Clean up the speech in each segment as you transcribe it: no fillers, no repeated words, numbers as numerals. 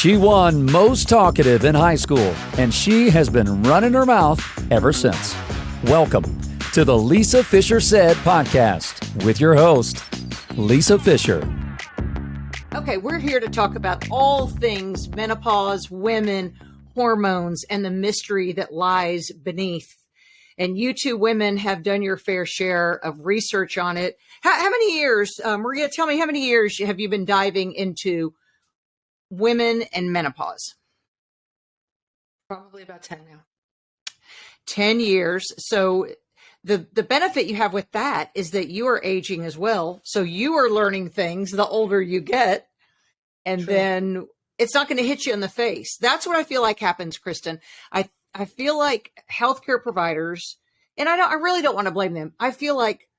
She won most talkative in high school, and she has been running her mouth ever since. Welcome to the Lisa Fisher Said podcast with your host, Lisa Fisher. Okay, we're here to talk about all things menopause, women, hormones, and the mystery that lies beneath. And you two women have done your fair share of research on it. How many years, Maria, tell me, how many years have you been diving into women and menopause? Probably about 10 now. 10 years. So the benefit you have with that is that you are aging as well. So you are learning things the older you get. And True. then it's not going to hit you in the face. That's what I feel like happens, Kristin. I feel like healthcare providers, and I really don't want to blame them. I feel like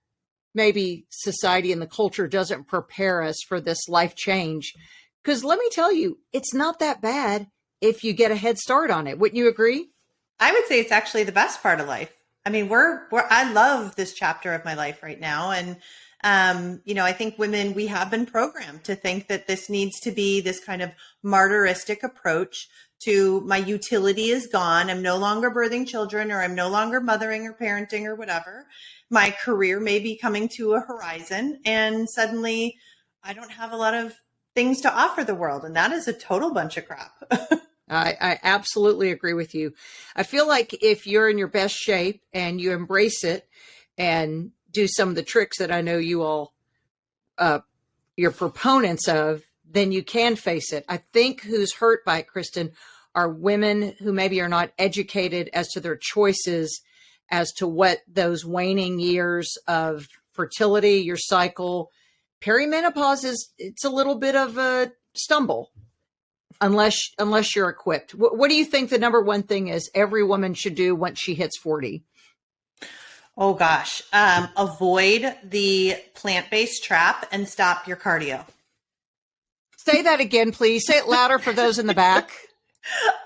maybe society and the culture doesn't prepare us for this life change. Because let me tell you, it's not that bad if you get a head start on it. Wouldn't you agree? I would say it's actually the best part of life. I mean, I love this chapter of my life right now. And, I think women, we have been programmed to think that this needs to be this kind of martyristic approach to my utility is gone. I'm no longer birthing children, or I'm no longer mothering or parenting or whatever. My career may be coming to a horizon, and suddenly I don't have a lot of things to offer the world. And that is a total bunch of crap. I absolutely agree with you. I feel like if you're in your best shape and you embrace it and do some of the tricks that I know you all, you're proponents of, then you can face it. I think who's hurt by it, Kristin, are women who maybe are not educated as to their choices, as to what those waning years of fertility, your cycle, perimenopause it's a little bit of a stumble unless you're equipped. What do you think the number one thing is every woman should do once she hits 40? Oh gosh. Avoid the plant-based trap and stop your cardio. Say that again, please. Say it louder for those in the back.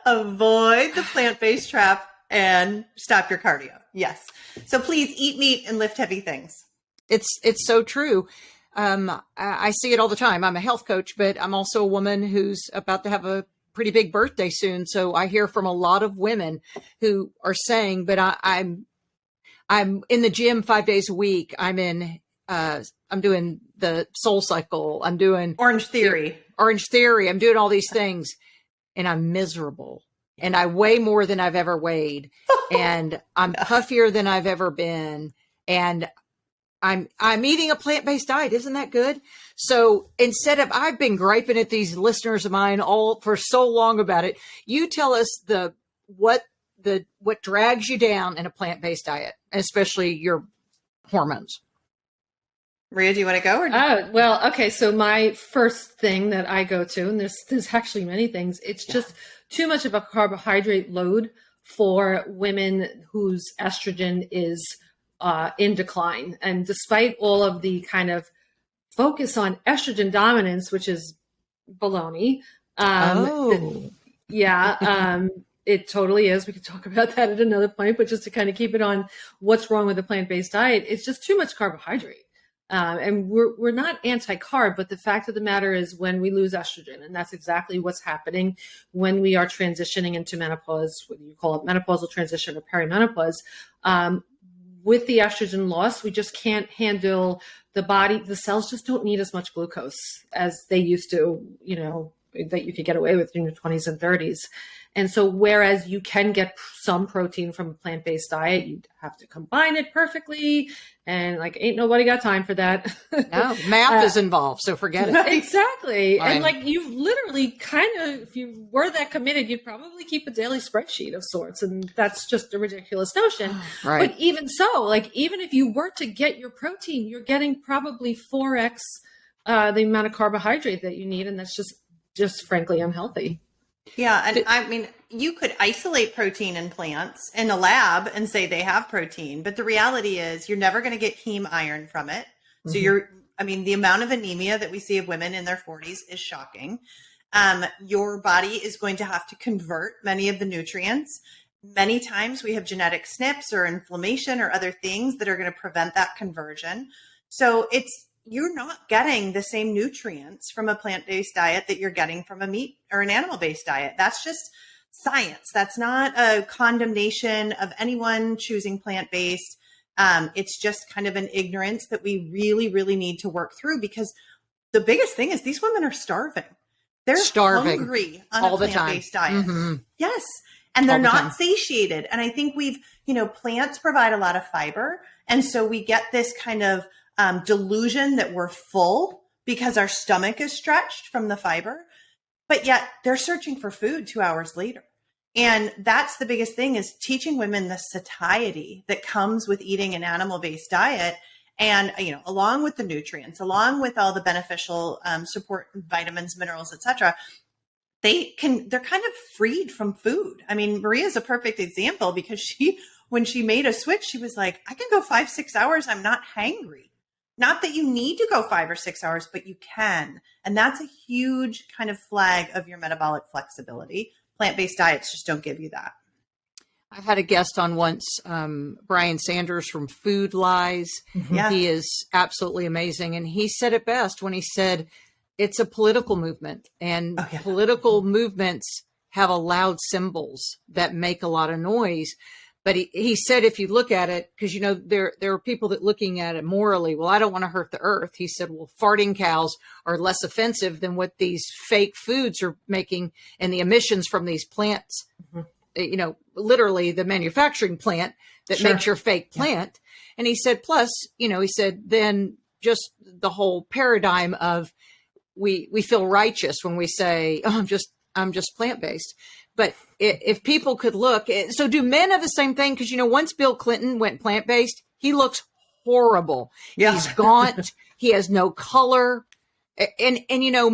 Avoid the plant-based trap and stop your cardio. Yes. So please eat meat and lift heavy things. It's so true. I see it all the time. I'm a health coach, but I'm also a woman who's about to have a pretty big birthday soon. So I hear from a lot of women who are saying, but I'm in the gym 5 days a week. I'm doing the Soul Cycle. I'm doing Orange Theory. I'm doing all these things, and I'm miserable. And I weigh more than I've ever weighed, and I'm puffier than I've ever been. And I'm eating a plant-based diet. Isn't that good? So I've been griping at these listeners of mine all for so long about it. You tell us what drags you down in a plant-based diet, especially your hormones. Maria, do you want to go? Well, okay. So my first thing that I go to, and there's actually many things, it's just too much of a carbohydrate load for women whose estrogen is in decline. And despite all of the kind of focus on estrogen dominance, which is baloney. It totally is. We could talk about that at another point, but just to kind of keep it on what's wrong with the plant-based diet, it's just too much carbohydrate. And we're not anti-carb, but the fact of the matter is when we lose estrogen, and that's exactly what's happening when we are transitioning into menopause, whether you call it menopausal transition or perimenopause, with the estrogen loss, we just can't handle the cells just don't need as much glucose as they used to, that you could get away with in your 20s and 30s. And so whereas you can get some protein from a plant-based diet, you have to combine it perfectly. And ain't nobody got time for that. No, math is involved, so forget it. Exactly. Right. And you've literally if you were that committed, you'd probably keep a daily spreadsheet of sorts. And that's just a ridiculous notion. Right. But even so, even if you were to get your protein, you're getting probably 4x the amount of carbohydrate that you need. And that's just frankly unhealthy. Yeah. And I mean, you could isolate protein in plants in a lab and say they have protein, but the reality is you're never going to get heme iron from it. So the amount of anemia that we see of women in their 40s is shocking. Your body is going to have to convert many of the nutrients. Many times we have genetic SNPs or inflammation or other things that are going to prevent that conversion. So you're not getting the same nutrients from a plant-based diet that you're getting from a meat or an animal-based diet. That's just science. That's not a condemnation of anyone choosing plant-based. It's just kind of an ignorance that we really, really need to work through, because the biggest thing is these women are starving. They're starving hungry on all a the plant-based time. diet. Mm-hmm. Yes. And they're All the time. not satiated. And I think plants provide a lot of fiber. And so we get this kind of delusion that we're full because our stomach is stretched from the fiber, but yet they're searching for food 2 hours later. And that's the biggest thing, is teaching women the satiety that comes with eating an animal-based diet. And, along with the nutrients, along with all the beneficial support vitamins, minerals, etc., they're kind of freed from food. I mean, Maria's a perfect example, because when she made a switch, she was like, I can go 5-6 hours. I'm not hangry. Not that you need to go 5 or 6 hours, but you can. And that's a huge kind of flag of your metabolic flexibility. Plant-based diets just don't give you that. I had a guest on once, Brian Sanders from Food Lies. Yeah. He is absolutely amazing. And he said it best when he said, it's a political movement, and political movements have loud symbols that make a lot of noise. But he said, if you look at it, because, there are people that looking at it morally, well, I don't want to hurt the earth. He said, well, farting cows are less offensive than what these fake foods are making, and the emissions from these plants, literally the manufacturing plant that makes your fake plant. And he said, plus, he said, then just the whole paradigm of we feel righteous when we say, oh, I'm just plant-based. But if people could look, so do men have the same thing? Because, once Bill Clinton went plant-based, he looks horrible. Yeah. He's gaunt. He has no color. And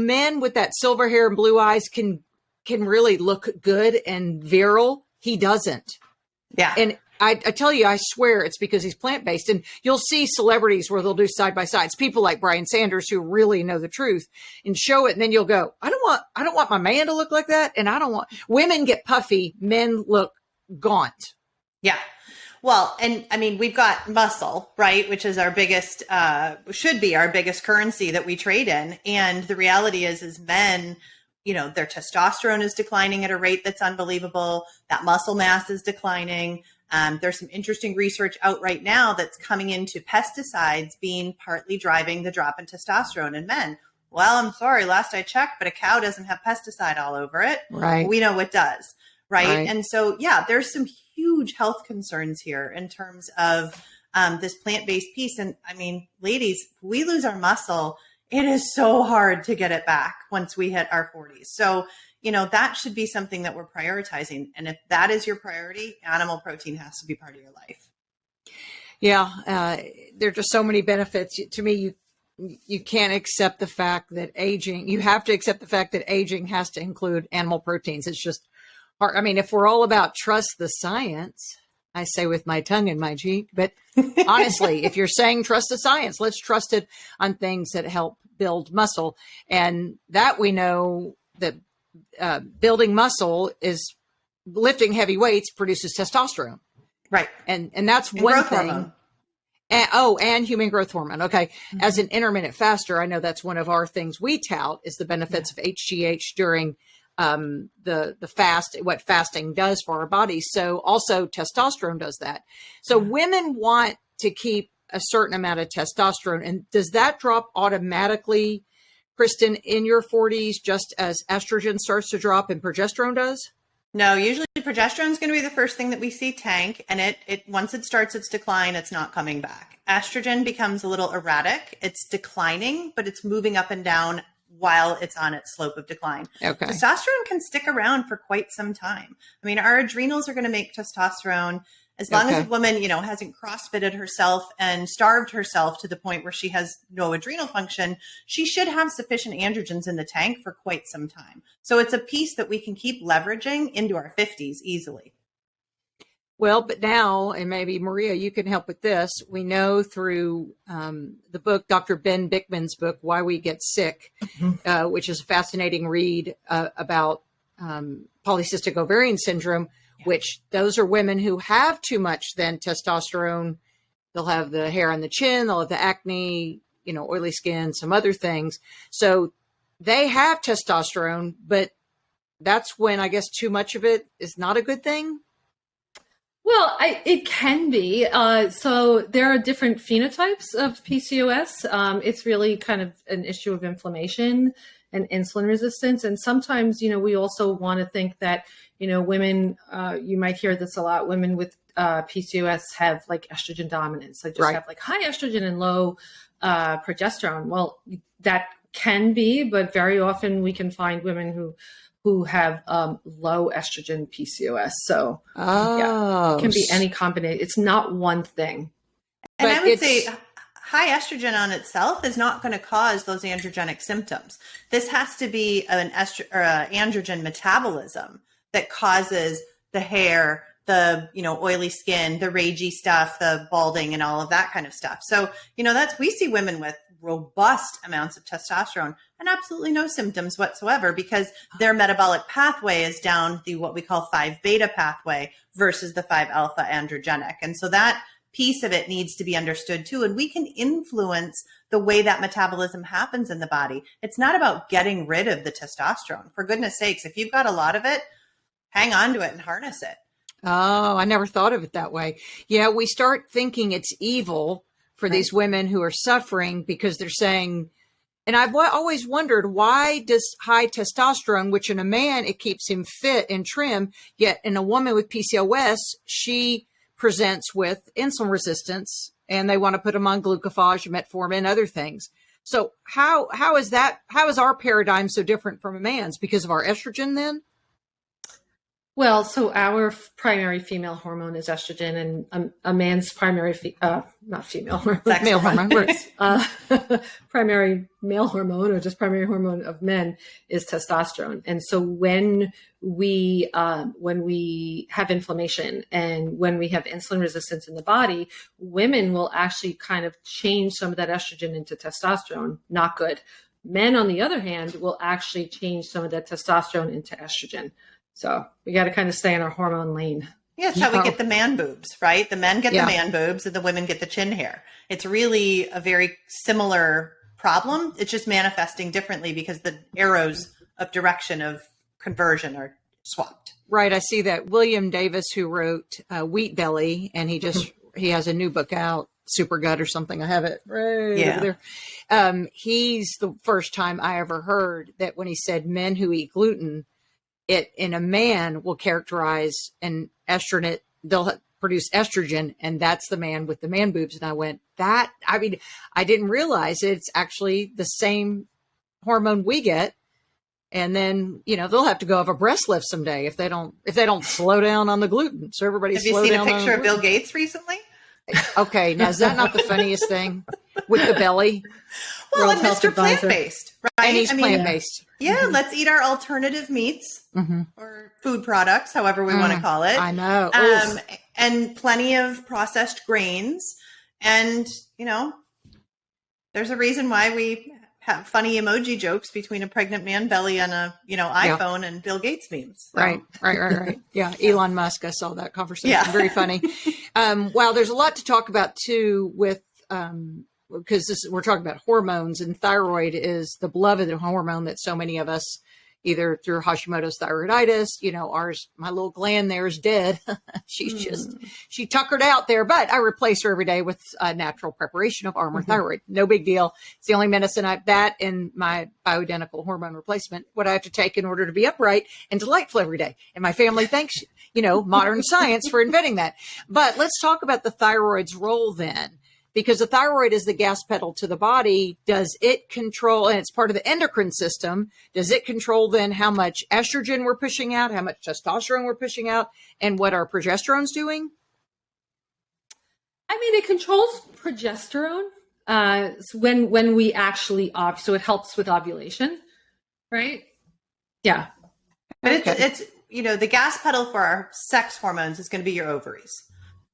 men with that silver hair and blue eyes can really look good and virile. He doesn't. Yeah. And I tell you, I swear it's because he's plant-based. And you'll see celebrities where they'll do side-by-sides, people like Brian Sanders who really know the truth and show it. And then you'll go, I don't want my man to look like that. And women get puffy, men look gaunt. Yeah. Well, and I mean, we've got muscle, right? Which is our biggest, should be our biggest currency that we trade in. And the reality is men, their testosterone is declining at a rate that's unbelievable. That muscle mass is declining. There's some interesting research out right now that's coming into pesticides being partly driving the drop in testosterone in men. Well, I'm sorry, last I checked, but a cow doesn't have pesticide all over it. Right. We know what does. Right. And so, there's some huge health concerns here in terms of this plant-based piece. And I mean, ladies, we lose our muscle. It is so hard to get it back once we hit our 40s. So, that should be something that we're prioritizing. And if that is your priority, animal protein has to be part of your life. Yeah. There are just so many benefits. To me, you can't accept the fact that you have to accept the fact that aging has to include animal proteins. It's just hard. I mean, if we're all about trust the science, I say with my tongue in my cheek, but honestly, if you're saying trust the science, let's trust it on things that help build muscle. And that we know that building muscle is lifting heavy weights produces testosterone. Right. And that's one thing. Hormone. And human growth hormone. Okay. Mm-hmm. As an intermittent faster, I know that's one of our things we tout is the benefits of HGH during the fast, what fasting does for our bodies. So also testosterone does that. So women want to keep a certain amount of testosterone. And does that drop automatically, Kristin, in your 40s, just as estrogen starts to drop and progesterone does? No, usually progesterone is going to be the first thing that we see tank. And it once it starts its decline, it's not coming back. Estrogen becomes a little erratic. It's declining, but it's moving up and down while it's on its slope of decline. Okay. Testosterone can stick around for quite some time. I mean, our adrenals are going to make testosterone as long as a woman, hasn't CrossFitted herself and starved herself to the point where she has no adrenal function. She should have sufficient androgens in the tank for quite some time. So it's a piece that we can keep leveraging into our 50s easily. Well, but now, and maybe Maria, you can help with this. We know through the book, Dr. Ben Bickman's book, Why We Get Sick, which is a fascinating read about polycystic ovarian syndrome, which those are women who have too much then testosterone. They'll have the hair on the chin, they'll have the acne, oily skin, some other things. So they have testosterone, but that's when I guess too much of it is not a good thing. Well, it can be. So there are different phenotypes of PCOS. It's really kind of an issue of inflammation and insulin resistance. And sometimes, we also want to think that, women, you might hear this a lot, women with PCOS have like estrogen dominance. They just have like high estrogen and low progesterone. Well, that can be, but very often we can find women who have low estrogen PCOS. So it can be any combination. It's not one thing. And I would say high estrogen on itself is not going to cause those androgenic symptoms. This has to be an androgen metabolism that causes the hair, the oily skin, the ragey stuff, the balding, and all of that kind of stuff. So we see women with robust amounts of testosterone and absolutely no symptoms whatsoever because their metabolic pathway is down the what we call 5-beta pathway versus the 5-alpha androgenic. And so that piece of it needs to be understood too. And we can influence the way that metabolism happens in the body. It's not about getting rid of the testosterone. For goodness sakes, if you've got a lot of it, hang on to it and harness it. Oh, I never thought of it that way. Yeah, we start thinking it's evil for these women who are suffering because they're saying, and I've always wondered, why does high testosterone, which in a man, it keeps him fit and trim, yet in a woman with PCOS, she presents with insulin resistance and they want to put them on glucophage, metformin, and other things. So how is our paradigm so different from a man's? Because of our estrogen then? Well, so our primary female hormone is estrogen, and a man's primary, not female hormone, male hormone, primary male hormone, or just primary hormone of men, is testosterone. And so when we have inflammation and when we have insulin resistance in the body, women will actually kind of change some of that estrogen into testosterone. Not good. Men, on the other hand, will actually change some of that testosterone into estrogen. So we got to kind of stay in our hormone lane. Yeah, that's how we get the man boobs, right? The men get the man boobs and the women get the chin hair. It's really a very similar problem. It's just manifesting differently because the arrows of direction of conversion are swapped. Right. I see that William Davis, who wrote Wheat Belly, and he has a new book out, Super Gut or something. I have it over there. He's the first time I ever heard that when he said men who eat gluten, it in a man will characterize an estrogen, they'll produce estrogen, and that's the man with the man boobs. And I went, I didn't realize it's actually the same hormone we get. And then, they'll have to go have a breast lift someday if they don't slow down on the gluten. So everybody Have you seen a picture of Bill Gates recently? Okay. Now, is that not the funniest thing with the belly? Well, and Mr. Plant-based, right? And he's plant-based. Yeah, let's eat our alternative meats or food products, however we want to call it. I know. And plenty of processed grains. And, there's a reason why we have funny emoji jokes between a pregnant man belly and a, iPhone and Bill Gates memes. So. Right. Yeah. Elon Musk. I saw that conversation. Yeah. Very funny. Wow. There's a lot to talk about too with, because we're talking about hormones, and thyroid is the beloved hormone that so many of us, either through Hashimoto's thyroiditis, my little gland there is dead. She tuckered out there, but I replace her every day with a natural preparation of Armour Thyroid. No big deal. It's the only medicine that and my bioidentical hormone replacement, what I have to take in order to be upright and delightful every day. And my family thanks, modern science for inventing that. But let's talk about the thyroid's role then. Because the thyroid is the gas pedal to the body. Does it control, and it's part of the endocrine system, does it control then how much estrogen we're pushing out, how much testosterone we're pushing out, and what our progesterone's doing? It controls progesterone when we actually so it helps with ovulation, right? Yeah. But it's the gas pedal for our sex hormones is going to be your ovaries.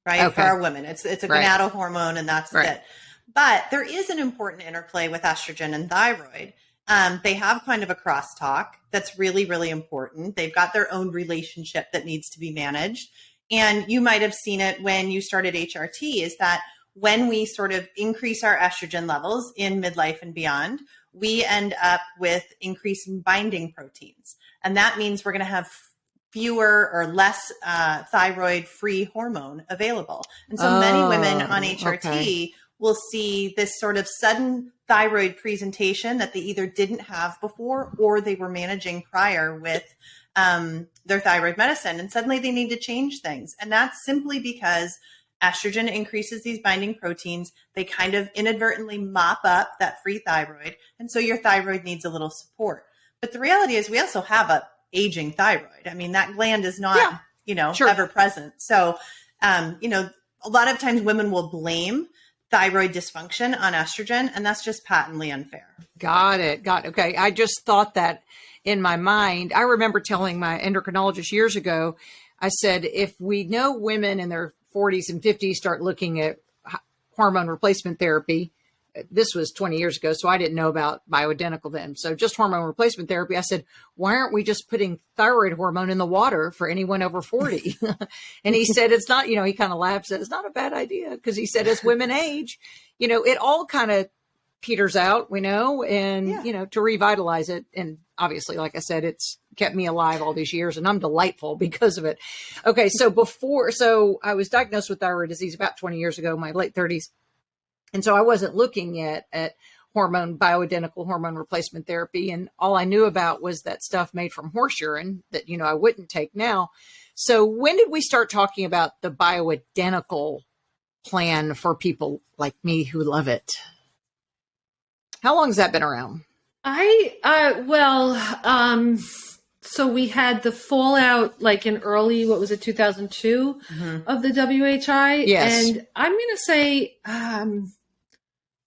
Right. Okay. For our women, it's a gonadal hormone, and that's it. But there is an important interplay with estrogen and thyroid. They have kind of a crosstalk that's really, really important. They've got their own relationship that needs to be managed. And you might have seen it when you started HRT, is that when we sort of increase our estrogen levels in midlife and beyond, we end up with increase in binding proteins. And that means we're going to have fewer or less thyroid-free hormone available. And so many women on HRT will see this sort of sudden thyroid presentation that they either didn't have before or they were managing prior with their thyroid medicine. And suddenly they need to change things. And that's simply because estrogen increases these binding proteins. They kind of inadvertently mop up that free thyroid. And so your thyroid needs a little support. But the reality is we also have a aging thyroid. I mean, that gland is not, ever present. So, a lot of times women will blame thyroid dysfunction on estrogen, and that's just patently unfair. Got it. Okay. I just thought that in my mind. I remember telling my endocrinologist years ago, I said, if we know women in their 40s and 50s start looking at hormone replacement therapy, this was 20 years ago, so I didn't know about bioidentical then. So just hormone replacement therapy. I said, why aren't we just putting thyroid hormone in the water for anyone over 40? And he said, it's not, he kind of laughed, said, it's not a bad idea. Because he said, as women age, it all kind of peters out, and, to revitalize it. And obviously, like I said, it's kept me alive all these years and I'm delightful because of it. Okay. So I was diagnosed with thyroid disease about 20 years ago, my late 30s. And so I wasn't looking yet at bioidentical hormone replacement therapy. And all I knew about was that stuff made from horse urine that, I wouldn't take now. So when did we start talking about the bioidentical plan for people like me who love it? How long has that been around? So we had the fallout like in early, 2002 of the WHI? Yes. And I'm going to say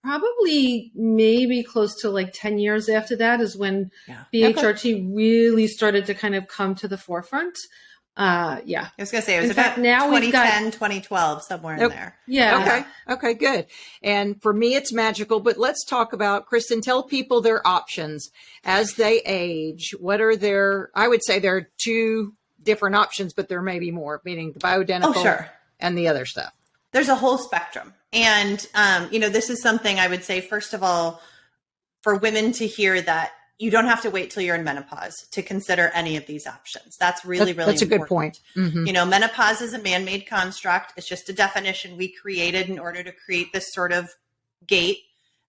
probably maybe close to like 10 years after that is when BHRT really started to kind of come to the forefront. I was going to say, it was about now 2010, 2012, somewhere in there. Yeah. Okay, good. And for me, it's magical, but let's talk about, Kristin, tell people their options as they age. What are I would say there are two different options, but there may be more, meaning the bioidentical and the other stuff. There's a whole spectrum. And, this is something I would say, first of all, for women to hear that you don't have to wait till you're in menopause to consider any of these options. That's really important. A good point. Mm-hmm. Menopause is a man-made construct. It's just a definition we created in order to create this sort of gate.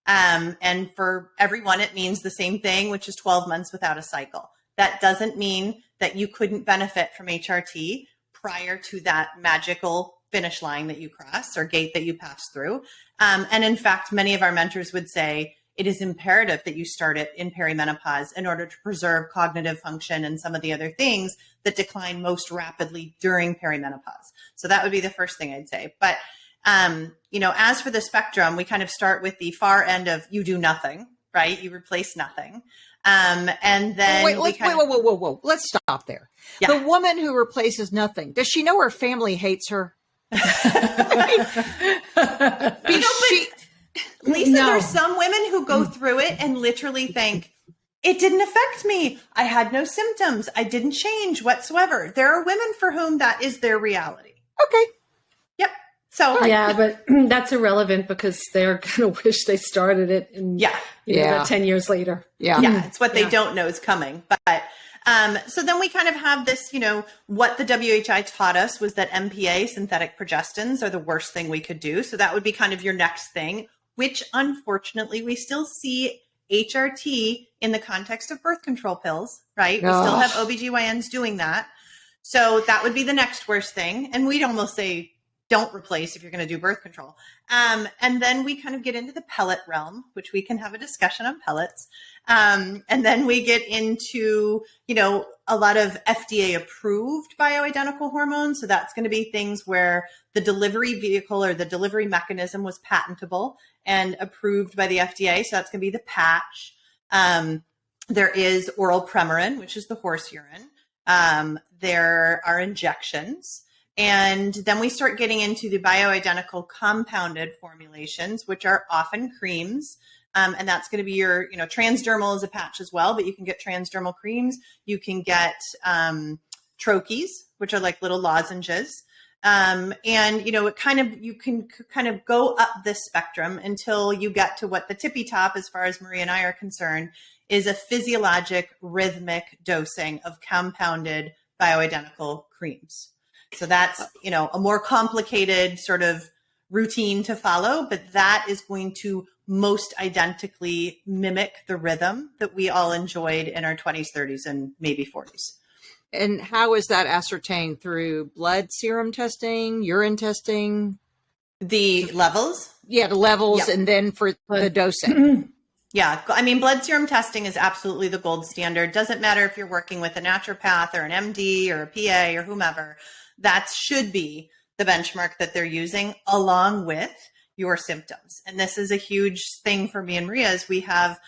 And for everyone, it means the same thing, which is 12 months without a cycle. That doesn't mean that you couldn't benefit from HRT prior to that magical finish line that you cross or gate that you pass through. And in fact, many of our mentors would say, it is imperative that you start it in perimenopause in order to preserve cognitive function and some of the other things that decline most rapidly during perimenopause. So that would be the first thing I'd say. But, as for the spectrum, we kind of start with the far end of you do nothing, right? You replace nothing. And then whoa. Let's stop there. Yeah. The woman who replaces nothing, does she know her family hates her? Lisa, there's some women who go through it and literally think, it didn't affect me. I had no symptoms. I didn't change whatsoever. There are women for whom that is their reality. Okay. Yep. So but that's irrelevant because they're going to wish they started it in 10 years later. Yeah. It's what they don't know is coming. But so then we kind of have this, what the WHI taught us was that MPA, synthetic progestins, are the worst thing we could do. So that would be kind of your next thing, which unfortunately we still see HRT in the context of birth control pills, right? We still have OBGYNs doing that. So that would be the next worst thing. And we'd almost say, don't replace if you're going to do birth control. And then we kind of get into the pellet realm, which we can have a discussion on pellets. And then we get into, a lot of FDA approved bioidentical hormones. So that's going to be things where the delivery vehicle or the delivery mechanism was patentable and approved by the FDA. So that's going to be the patch. There is oral Premarin, which is the horse urine. There are injections. And then we start getting into the bioidentical compounded formulations, which are often creams. And that's going to be your, transdermal is a patch as well, but you can get transdermal creams. You can get troches, which are like little lozenges. And, you can kind of go up this spectrum until you get to what the tippy top, as far as Maria and I are concerned, is a physiologic rhythmic dosing of compounded bioidentical creams. So that's, a more complicated sort of routine to follow, but that is going to most identically mimic the rhythm that we all enjoyed in our 20s, 30s, and maybe 40s. And how is that ascertained? Through blood serum testing, urine testing? The levels? Yeah, the levels, Yep. And then for the dosing. Yeah, I mean, blood serum testing is absolutely the gold standard. Doesn't matter if you're working with a naturopath or an MD or a PA or whomever, that should be the benchmark that they're using along with your symptoms. And this is a huge thing for me and Maria is we have,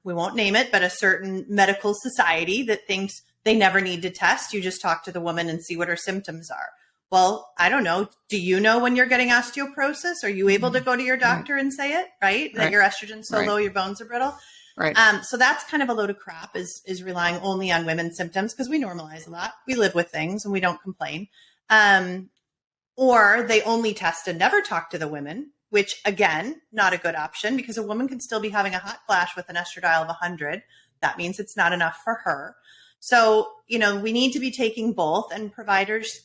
we won't name it, but a certain medical society that thinks they never need to test. You just talk to the woman and see what her symptoms are. Well, I don't know. Do you know when you're getting osteoporosis? Are you able to go to your doctor and say it, right? That your estrogen's so low, your bones are brittle. Right. So that's kind of a load of crap is relying only on women's symptoms because we normalize a lot. We live with things and we don't complain. Or they only test and never talk to the women, which again, not a good option because a woman can still be having a hot flash with an estradiol of 100. That means it's not enough for her. So, we need to be taking both, and providers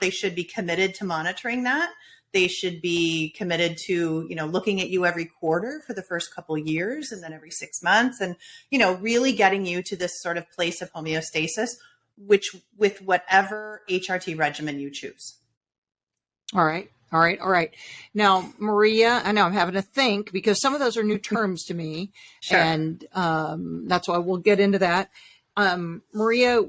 they should be committed to monitoring that. They should be committed to, looking at you every quarter for the first couple of years and then every 6 months and, really getting you to this sort of place of homeostasis, which with whatever HRT regimen you choose. All right. Now, Maria, I know I'm having to think because some of those are new terms to me. Sure. And that's why we'll get into that. Maria,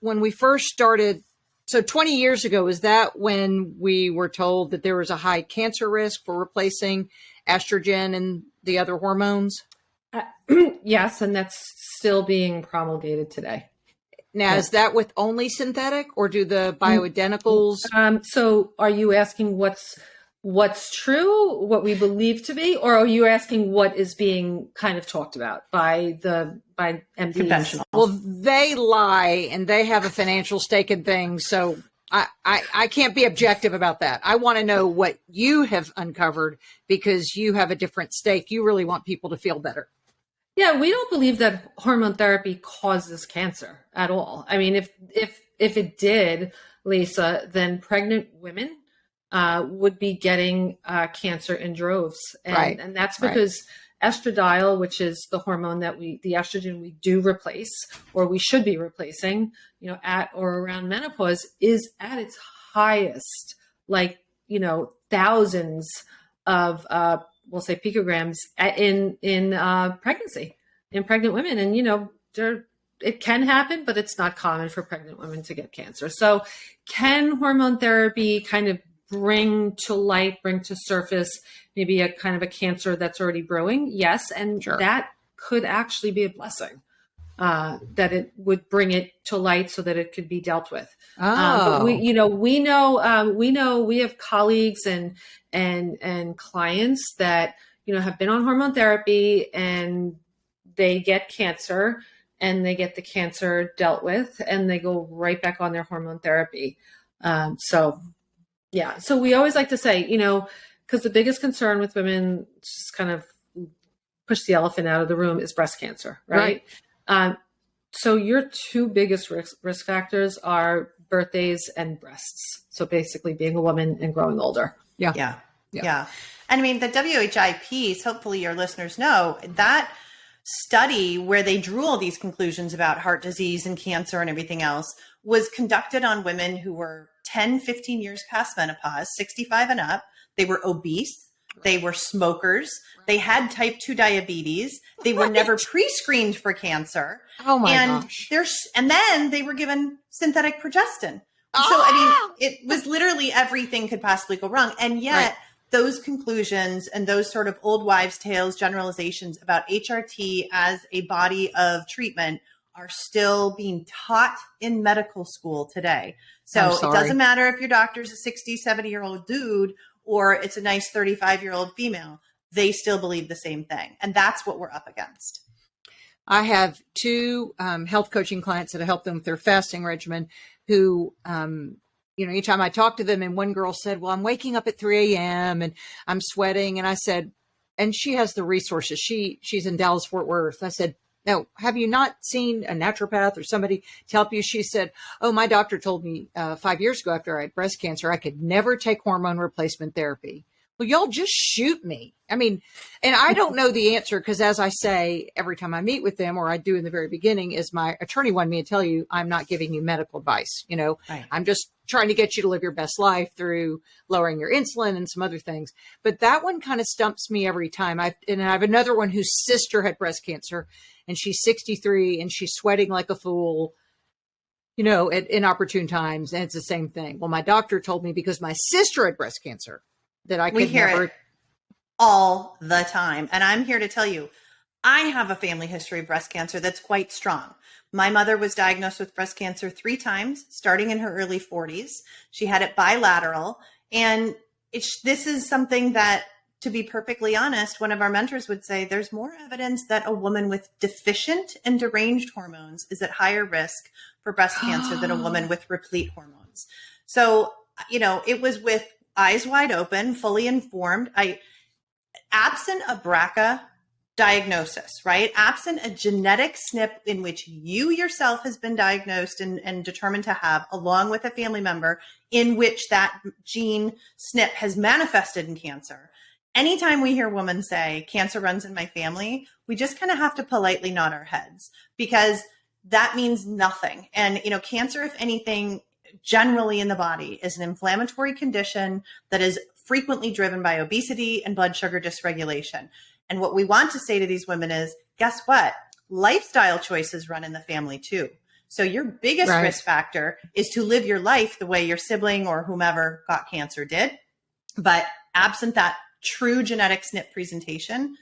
when we first started, so 20 years ago, is that when we were told that there was a high cancer risk for replacing estrogen and the other hormones? Yes, and that's still being promulgated today. Now, is that with only synthetic or do the bioidenticals? So are you asking what's true, what we believe to be, or are you asking what is being kind of talked about by MDs? Conventional. Well, they lie and they have a financial stake in things. So I can't be objective about that. I want to know what you have uncovered because you have a different stake. You really want people to feel better. Yeah, we don't believe that hormone therapy causes cancer at all. I mean, if it did, Lisa, then pregnant women would be getting cancer in droves. And that's because estradiol, which is the hormone the estrogen we do replace, or we should be replacing, at or around menopause, is at its highest, thousands of, we'll say picograms in pregnancy, in pregnant women. And, it can happen, but it's not common for pregnant women to get cancer. So can hormone therapy kind of bring to surface maybe a kind of a cancer that's already brewing? Yes. And that could actually be a blessing, that it would bring it to light so that it could be dealt with. But we know we have colleagues and clients that, have been on hormone therapy and they get cancer and they get the cancer dealt with and they go right back on their hormone therapy. So we always like to say, because the biggest concern with women, just kind of push the elephant out of the room, is breast cancer, right? So your two biggest risk factors are birthdays and breasts. So basically being a woman and growing older. Yeah. And I mean, the WHI piece, hopefully your listeners know, that study where they drew all these conclusions about heart disease and cancer and everything else was conducted on women who were 10, 15 years past menopause, 65 and up. They were obese. They were smokers. They had type 2 diabetes. They were never pre-screened for cancer. Oh my gosh. And then they were given synthetic progestin. So, I mean, it was literally everything could possibly go wrong. And yet those conclusions and those sort of old wives' tales, generalizations about HRT as a body of treatment are still being taught in medical school today. So it doesn't matter if your doctor's a 60, 70-year-old dude or it's a nice 35-year-old female, they still believe the same thing. And that's what we're up against. I have two health coaching clients that I help them with their fasting regimen who anytime I talk to them, and one girl said, well, I'm waking up at 3 a.m. and I'm sweating. And I said, and she has the resources. She's in Dallas, Fort Worth. I said, no, have you not seen a naturopath or somebody to help you? She said, oh, my doctor told me 5 years ago after I had breast cancer, I could never take hormone replacement therapy. Well, y'all just shoot me. I mean, and I don't know the answer because, as I say, every time I meet with them, or I do in the very beginning, is my attorney wanted me to tell you, I'm not giving you medical advice. Right. I'm just trying to get you to live your best life through lowering your insulin and some other things. But that one kind of stumps me every time. I have another one whose sister had breast cancer, and she's 63 and she's sweating like a fool, at inopportune times. And it's the same thing. Well, my doctor told me because my sister had breast cancer that I could We hear never. it all the time. And I'm here to tell you, I have a family history of breast cancer that's quite strong. My mother was diagnosed with breast cancer 3 times, starting in her early 40s. She had it bilateral. And this is something that, to be perfectly honest, one of our mentors would say there's more evidence that a woman with deficient and deranged hormones is at higher risk for breast cancer than a woman with replete hormones. So, it was with eyes wide open, fully informed. Absent a BRCA diagnosis, right? Absent a genetic SNP in which you yourself has been diagnosed and determined to have, along with a family member in which that gene SNP has manifested in cancer. Anytime we hear women say cancer runs in my family, we just kind of have to politely nod our heads because that means nothing. And, cancer, if anything, generally in the body is an inflammatory condition that is frequently driven by obesity and blood sugar dysregulation. And what we want to say to these women is, guess what? Lifestyle choices run in the family too. So your biggest risk factor is to live your life the way your sibling or whomever got cancer did. But absent that true genetic SNP presentation,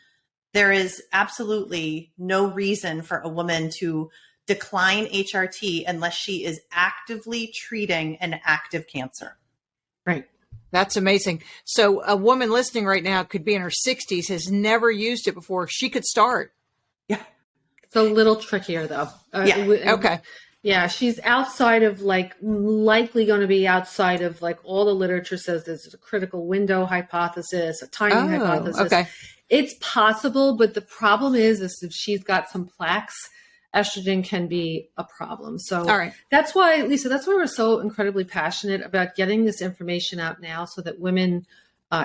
there is absolutely no reason for a woman to decline HRT unless she is actively treating an active cancer. Right. That's amazing. So a woman listening right now could be in her 60s, has never used it before. She could start. Yeah. It's a little trickier though. Okay. Yeah. She's outside of likely going to be outside of all the literature says there's a critical window hypothesis, a timing hypothesis. Okay. It's possible, but the problem is if she's got some plaques, estrogen can be a problem. So all right. That's why, Lisa, that's why we're so incredibly passionate about getting this information out now so that women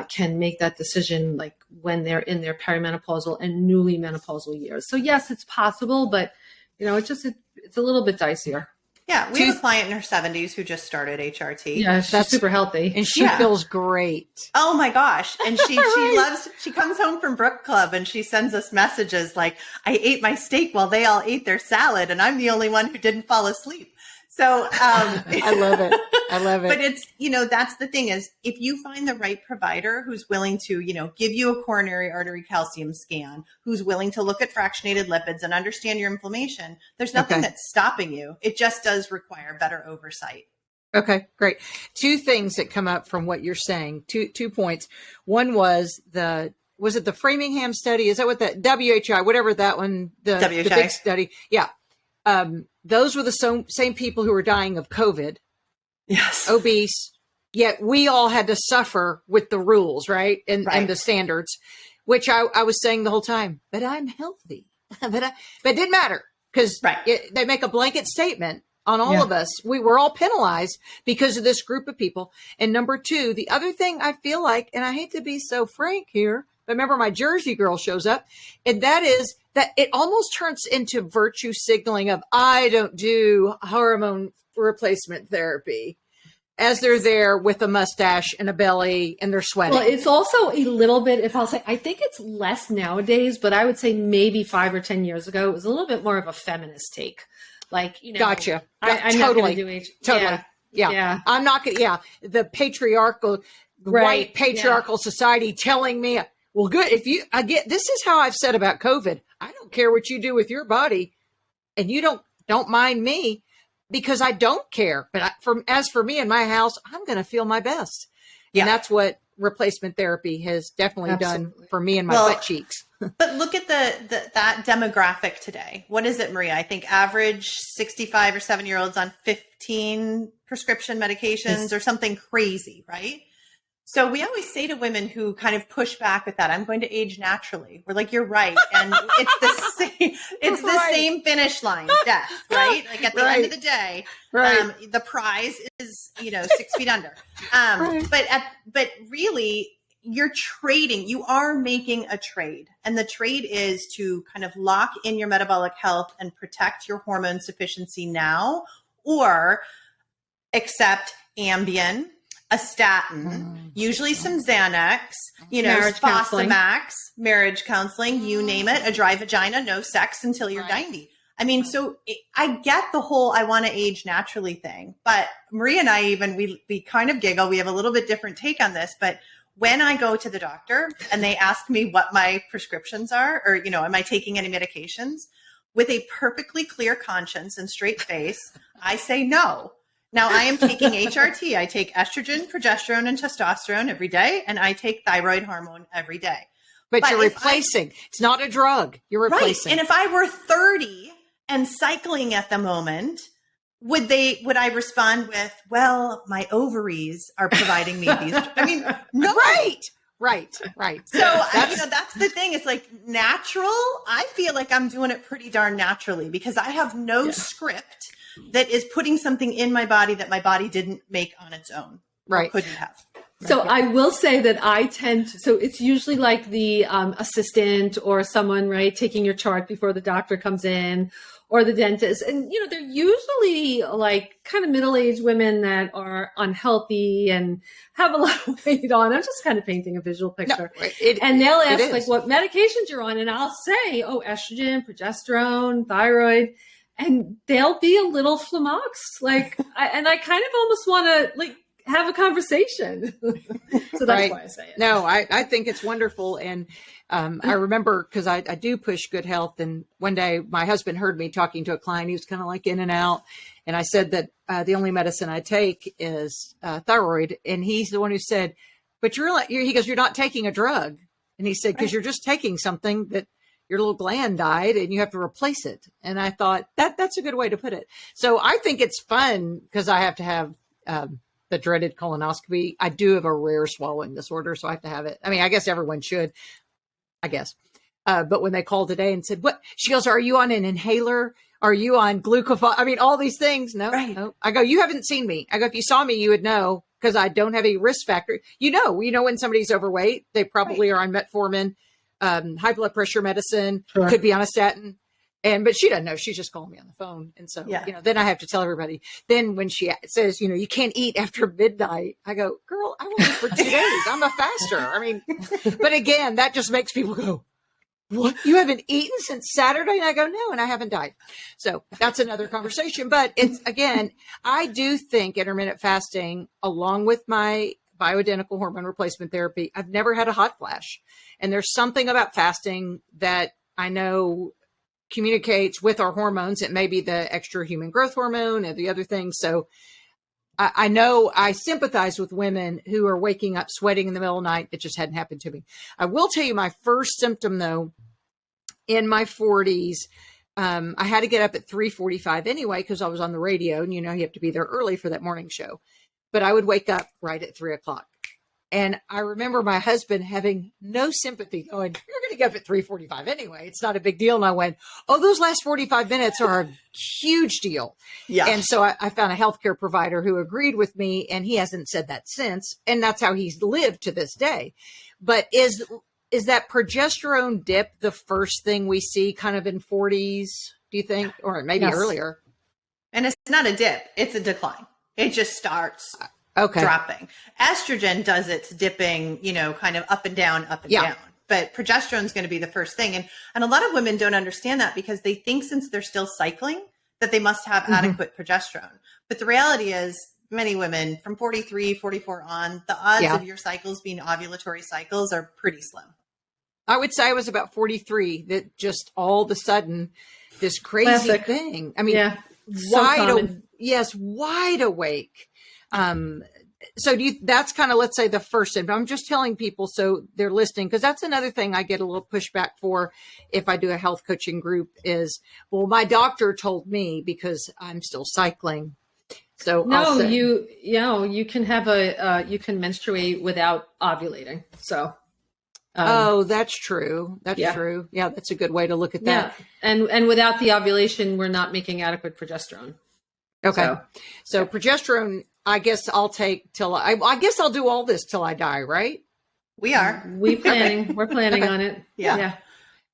can make that decision when they're in their perimenopausal and newly menopausal years. So yes, it's possible, but it's a little bit dicier. Yeah, we have a client in her 70s who just started HRT. Yeah, she's super healthy. And she feels great. Oh my gosh. And she comes home from Brook Club and she sends us messages like, I ate my steak while they all ate their salad and I'm the only one who didn't fall asleep. So I love it. I love it. But it's, that's the thing is if you find the right provider who's willing to, give you a coronary artery calcium scan, who's willing to look at fractionated lipids and understand your inflammation, there's nothing that's stopping you. It just does require better oversight. Okay, great. 2 things that come up from what you're saying, two points. One was it the Framingham study? Is that what that WHI, whatever that one, the big study? Yeah. Those were the same people who were dying of COVID. Yes. Obese. Yet we all had to suffer with the rules, right? And the standards, which I was saying the whole time, but I'm healthy. but it didn't matter because they make a blanket statement on all of us. We were all penalized because of this group of people. And number 2, the other thing I feel like, and I hate to be so frank here, but remember my Jersey girl shows up, and that is that it almost turns into virtue signaling of, I don't do hormone replacement therapy, as they're there with a mustache and a belly and they're sweating. Well, it's also a little bit, if I'll say, I think it's less nowadays, but I would say maybe 5 or 10 years ago, it was a little bit more of a feminist take. Gotcha. I'm totally. not going to do Totally. Yeah. I'm not going to, the patriarchal, white patriarchal society telling me, well, good. This is how I've said about COVID. I don't care what you do with your body and you don't mind me because I don't care. But as for me in my house, I'm going to feel my best. Yeah. And that's what replacement therapy has definitely done for me and my butt cheeks. But look at that demographic today. What is it, Maria? I think average 65 or 7-year-olds on 15 prescription medications or something crazy, right? So we always say to women who kind of push back with that, I'm going to age naturally. We're like, you're right. And it's the same finish line, death, right? Like at the end of the day, the prize is, 6 feet under. But really, you are making a trade. And the trade is to kind of lock in your metabolic health and protect your hormone sufficiency now, or accept Ambien, a statin, usually some Xanax, Fosamax, marriage counseling, you name it, a dry vagina, no sex until you're 90. I mean, so I get the whole I want to age naturally thing, but Maria and I we kind of giggle. We have a little bit different take on this, but when I go to the doctor and they ask me what my prescriptions are, or, am I taking any medications, with a perfectly clear conscience and straight face, I say no. Now, I am taking HRT. I take estrogen, progesterone, and testosterone every day, and I take thyroid hormone every day. But you're replacing. It's not a drug. You're replacing. Right. And if I were 30 and cycling at the moment, would I respond with, well, my ovaries are providing me these? I mean, no. Right. So, that's the thing. It's like natural. I feel like I'm doing it pretty darn naturally because I have no script that is putting something in my body that my body didn't make on its own. Right. Couldn't have. So I will say that so it's usually like the assistant or someone, right, taking your chart before the doctor comes in, or the dentist. And, they're usually like kind of middle-aged women that are unhealthy and have a lot of weight on. I'm just kind of painting a visual picture. No, and they'll ask like what medications you're on. And I'll say, estrogen, progesterone, thyroid. And they'll be a little flummoxed. Like, I kind of almost want to have a conversation. So that's why I say it. No, I think it's wonderful. And I remember, because I do push good health. And one day my husband heard me talking to a client. He was kind of like in and out. And I said that the only medicine I take is thyroid. And he's the one who said, but he goes, you're not taking a drug. And he said, because you're just taking something that your little gland died and you have to replace it. And I thought that's a good way to put it. So I think it's fun because I have to have the dreaded colonoscopy. I do have a rare swallowing disorder, so I have to have it. I mean, I guess everyone should, I guess. But when they called today and said, what? She goes, are you on an inhaler? Are you on glucophage? I mean, all these things. No. I go, you haven't seen me. I go, if you saw me, you would know because I don't have a risk factor. You know when somebody's overweight, they probably are on metformin, high blood pressure medicine, could be on a statin. But she doesn't know. She's just calling me on the phone. And so, then I have to tell everybody. Then when she says, you can't eat after midnight, I go, girl, I will eat for 2 days. I'm a faster. I mean, but again, that just makes people go, what? You haven't eaten since Saturday? And I go, no, and I haven't died. So that's another conversation. But it's, again, I do think intermittent fasting, along with my bioidentical hormone replacement therapy, I've never had a hot flash. And there's something about fasting that I know communicates with our hormones. It may be the extra human growth hormone and the other things. So I know I sympathize with women who are waking up sweating in the middle of the night. It just hadn't happened to me. I will tell you my first symptom, though, in my 40s, I had to get up at 3:45 anyway, because I was on the radio and, you have to be there early for that morning show. But I would wake up right at 3:00. And I remember my husband having no sympathy, going, you're going to get up at 3:45 anyway. It's not a big deal. And I went, those last 45 minutes are a huge deal. Yeah. And so I found a healthcare provider who agreed with me, and he hasn't said that since. And that's how he's lived to this day. But is that progesterone dip the first thing we see kind of in 40s, do you think? Or maybe earlier? And it's not a dip. It's a decline. It just starts dropping. Estrogen does its dipping, kind of up and down, down. But progesterone is going to be the first thing. And a lot of women don't understand that because they think since they're still cycling that they must have adequate progesterone. But the reality is many women from 43, 44 on, the odds of your cycles being ovulatory cycles are pretty slim. I would say I was about 43 that just all of a sudden this crazy thing. I mean, wide awake. So that's kind of, let's say, the first symptom. I'm just telling people so they're listening, because that's another thing I get a little pushback for if I do a health coaching group is, well, my doctor told me because I'm still cycling. So no, you can have you can menstruate without ovulating. So. Oh, that's true. That's true. Yeah, that's a good way to look at that. Yeah. And without the ovulation, we're not making adequate progesterone. Okay. So progesterone, I guess I'll take till I guess I'll do all this till I die, right? We are. We're planning on it. Yeah.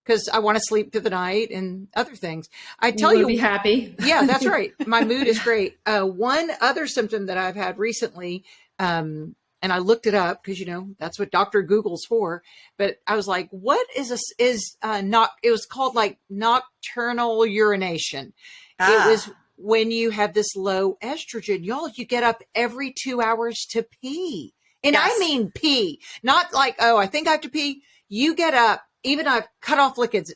Because I want to sleep through the night and other things. I tell You'll you, be happy. Yeah, that's right. My mood is great. One other symptom that I've had recently, and I looked it up because, that's what Dr. Google's for. But I was like, what is it was called like nocturnal urination. It was when you have this low estrogen. Y'all, you get up every 2 hours to pee. And yes. I mean pee, not like, oh, I think I have to pee. You get up, even I've cut off liquids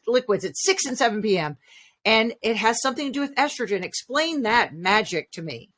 at 6 and 7 p.m. And it has something to do with estrogen. Explain that magic to me.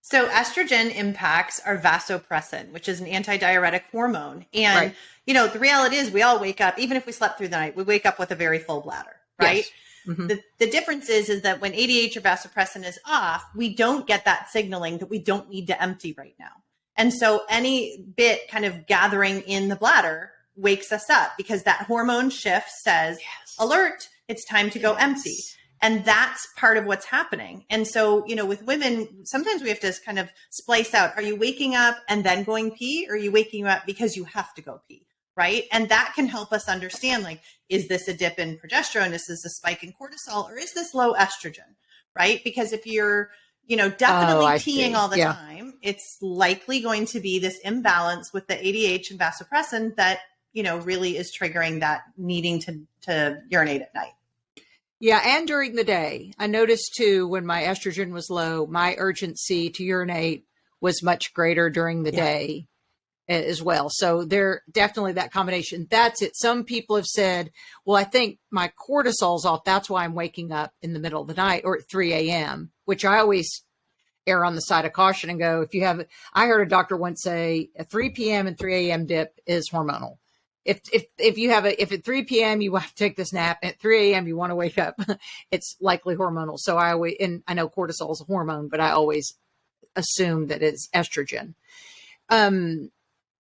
So estrogen impacts our vasopressin, which is an antidiuretic hormone. And, the reality is we all wake up, even if we slept through the night, we wake up with a very full bladder, right? Yes. Mm-hmm. The difference is that when ADH or vasopressin is off, we don't get that signaling that we don't need to empty right now. And so any bit kind of gathering in the bladder wakes us up because that hormone shift says, alert, it's time to go empty. And that's part of what's happening. And so, with women, sometimes we have to kind of splice out, are you waking up and then going pee? Or are you waking up because you have to go pee? Right. And that can help us understand, like, is this a dip in progesterone? Is this a spike in cortisol? Or is this low estrogen? Right. Because if you're, definitely peeing all the time, it's likely going to be this imbalance with the ADH and vasopressin that, really is triggering that needing to urinate at night. Yeah. And during the day, I noticed too, when my estrogen was low, my urgency to urinate was much greater during the day as well. So there definitely that combination. That's it. Some people have said, well, I think my cortisol's off. That's why I'm waking up in the middle of the night or at 3 a.m., which I always err on the side of caution and go, I heard a doctor once say a 3 p.m. and 3 a.m. dip is hormonal. If at 3 p.m. you want to take this nap, at 3 a.m. you want to wake up, it's likely hormonal. So I know cortisol is a hormone, but I always assume that it's estrogen.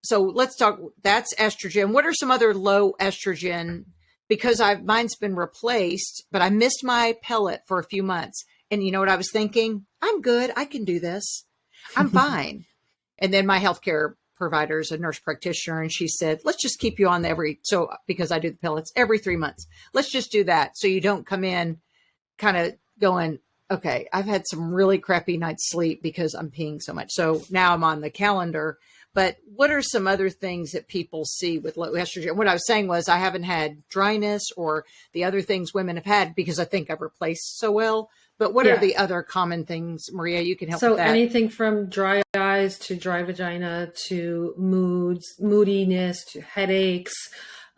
So let's talk, that's estrogen. What are some other low estrogen? Because mine's been replaced, but I missed my pellet for a few months. And you know what I was thinking? I'm good. I can do this. I'm fine. And then my healthcare provider is a nurse practitioner. And she said, let's just keep you on because I do the pellets every 3 months. Let's just do that. So you don't come in kind of going, okay, I've had some really crappy night's sleep because I'm peeing so much. So now I'm on the calendar. But what are some other things that people see with low estrogen? What I was saying was I haven't had dryness or the other things women have had because I think I've replaced so well. But what are the other common things, Maria? You can help with that. So anything from dry eyes to dry vagina to moodiness to headaches.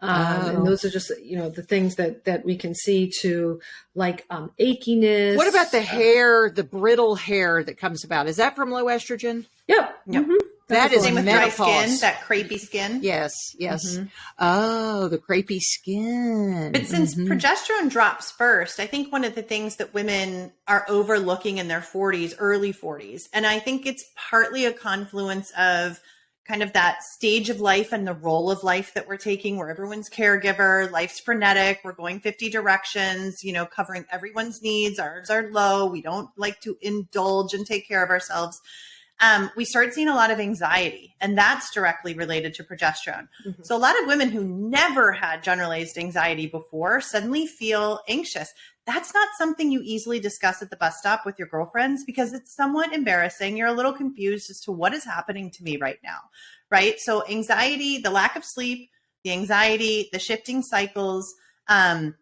And those are just, the things that we can see to like achiness. What about the hair, the brittle hair that comes about? Is that from low estrogen? Yep. Mm-hmm. That is same with menopause. dry skin, that crepey skin. Yes. Mm-hmm. Oh, the crepey skin. But since progesterone drops first, I think one of the things that women are overlooking in their 40s, early 40s, and I think it's partly a confluence of kind of that stage of life and the role of life that we're taking, where everyone's caregiver, life's frenetic, we're going 50 directions, covering everyone's needs. Ours are low. We don't like to indulge and take care of ourselves. We start seeing a lot of anxiety, and that's directly related to progesterone. Mm-hmm. So a lot of women who never had generalized anxiety before suddenly feel anxious. That's not something you easily discuss at the bus stop with your girlfriends because it's somewhat embarrassing. You're a little confused as to what is happening to me right now, right? So anxiety, the lack of sleep, the anxiety, the shifting cycles, the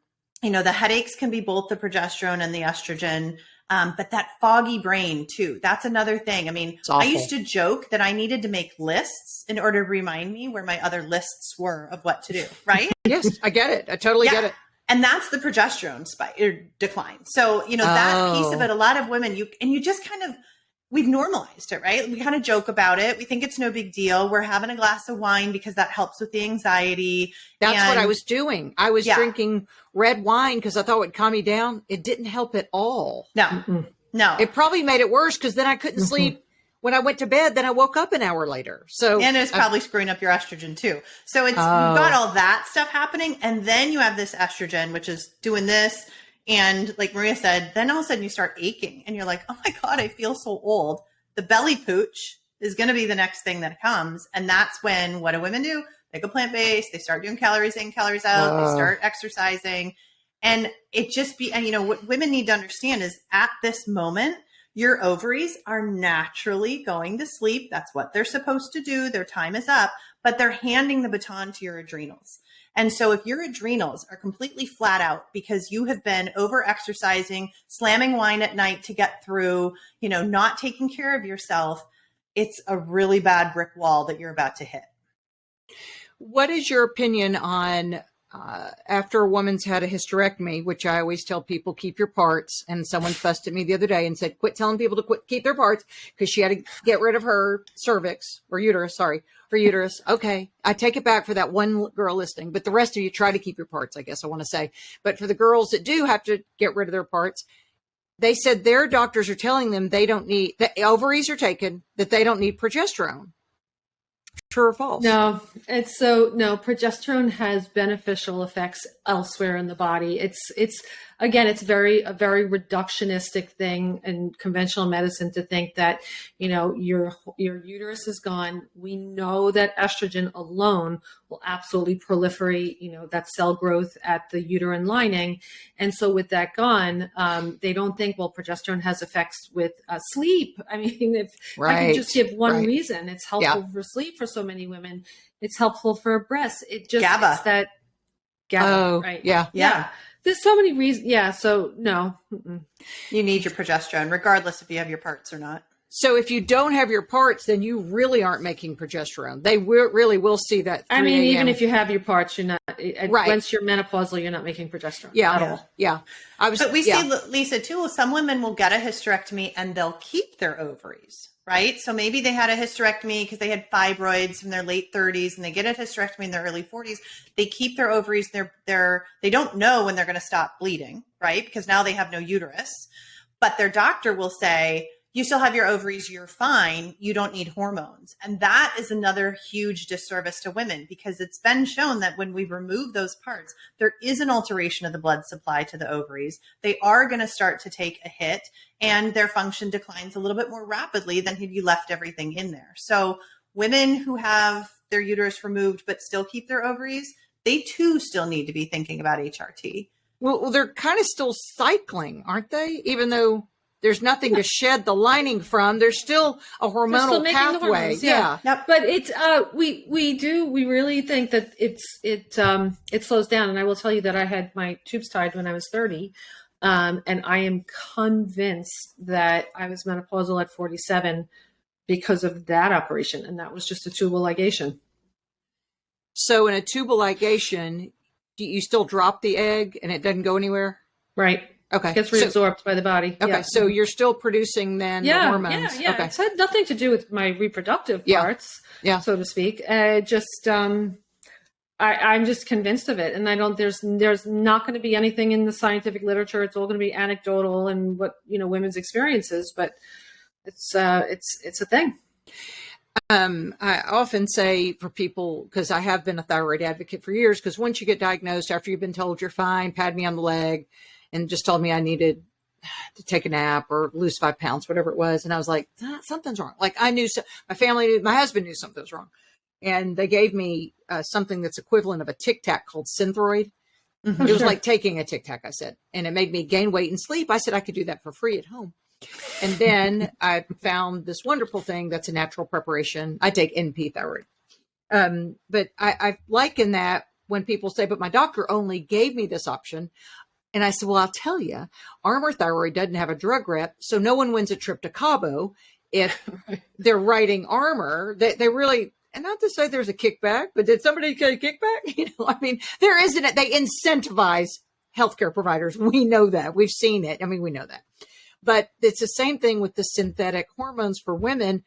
headaches can be both the progesterone and the estrogen. But that foggy brain too, that's another thing. I mean, I used to joke that I needed to make lists in order to remind me where my other lists were of what to do, right? Yes, I get it. I totally get it. And that's the progesterone spike or decline. So, that piece of it, a lot of women, you just kind of, we've normalized it, right? We kind of joke about it. We think it's no big deal. We're having a glass of wine because that helps with the anxiety. That's what I was doing. I was Yeah. drinking red wine because I thought it would calm me down. It didn't help at all. No, no. It probably made it worse because then I couldn't sleep when I went to bed. Then I woke up an hour later. So, and it's probably screwing up your estrogen too. So it's, you've got all that stuff happening. And then you have this estrogen, which is doing this. And like Maria said, then all of a sudden you start aching and you're like, oh my God, I feel so old. The belly pooch is going to be the next thing that comes. And that's when, what do women do? They go plant-based. They start doing calories in, calories out. They start exercising. And it just be, and you know, what women need to understand is at this moment, your ovaries are naturally going to sleep. That's what they're supposed to do. Their time is up, but they're handing the baton to your adrenals. And so if your adrenals are completely flat out because you have been over exercising, slamming wine at night to get through, you know, not taking care of yourself, it's a really bad brick wall that you're about to hit. what is your opinion on after a woman's had a hysterectomy, which I always tell people, keep your parts. And someone fussed at me the other day and said, quit telling people to keep their parts because she had to get rid of her cervix or uterus. Sorry, her uterus. Okay. I take it back for that one girl listening, but the rest of you try to keep your parts, I guess I want to say. But for the girls that do have to get rid of their parts, they said their doctors are telling them they don't need, the ovaries are taken, that they don't need progesterone. True or false? No, progesterone has beneficial effects elsewhere in the body. It's again, it's a very reductionistic thing in conventional medicine to think that, you know, your uterus is gone. We know that estrogen alone will absolutely proliferate, you know, that cell growth at the uterine lining. And so with that gone, they don't think, well, progesterone has effects with sleep. I mean, if I can just give one reason, it's helpful for sleep for so many women. It's helpful for breasts. It just GABA. It's that GABA, right? Yeah. There's so many reasons. Yeah. So no. You need your progesterone, regardless if you have your parts or not. So if you don't have your parts, then you really aren't making progesterone. They really will see that. I mean, even if you have your parts, you're not, once you're menopausal, you're not making progesterone at all. Yeah. But we see, Lisa, too, some women will get a hysterectomy and they'll keep their ovaries, right? So maybe they had a hysterectomy because they had fibroids in their late 30s and they get a hysterectomy in their early 40s. They keep their ovaries. They don't know when they're going to stop bleeding, right? Because now they have no uterus. But their doctor will say, you still have your ovaries, you're fine, you don't need hormones. And that is another huge disservice to women because it's been shown that when we remove those parts, there is an alteration of the blood supply to the ovaries. They are going to start to take a hit and their function declines a little bit more rapidly than if you left everything in there. So women who have their uterus removed but still keep their ovaries, they too still need to be thinking about HRT. Well, they're kind of still cycling, aren't they? Even though there's nothing to shed the lining from, there's still a hormonal pathway. Hormones, yeah. Yep. But it's we really think that it slows down. And I will tell you that I had my tubes tied when I was 30. And I am convinced that I was menopausal at 47 because of that operation. And that was just a tubal ligation. So in a tubal ligation, do you still drop the egg and it doesn't go anywhere? Right. Okay. It gets reabsorbed by the body. Okay. Yeah. So you're still producing then the hormones. Yeah. Okay. It's had nothing to do with my reproductive parts, so to speak. I'm just convinced of it. And there's not going to be anything in the scientific literature. It's all going to be anecdotal and what, you know, women's experiences, but it's a thing. I often say for people, because I have been a thyroid advocate for years, because once you get diagnosed, after you've been told you're fine, pat me on the leg and just told me I needed to take a nap or lose 5 pounds, whatever it was. And I was like, something's wrong. Like I knew, my family knew, my husband knew something was wrong. And they gave me something that's equivalent of a Tic Tac called Synthroid. Mm-hmm. It was like taking a Tic Tac, I said, and it made me gain weight and sleep. I said I could do that for free at home. And then I found this wonderful thing that's a natural preparation. I take NP thyroid. But I liken that when people say, but my doctor only gave me this option. And I said, well, I'll tell you, Armour Thyroid doesn't have a drug rep, so no one wins a trip to Cabo if they're writing Armour. They really, and not to say there's a kickback, but did somebody get a kickback? You know, I mean, there isn't it. They incentivize healthcare providers. We know that. We've seen it. I mean, we know that. But it's the same thing with the synthetic hormones for women.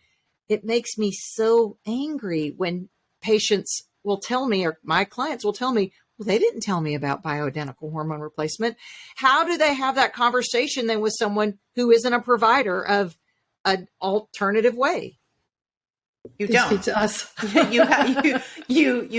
It makes me so angry when patients will tell me, or my clients will tell me, well, they didn't tell me about bioidentical hormone replacement. How do they have that conversation then with someone who isn't a provider of an alternative way? You don't. Speak to us. you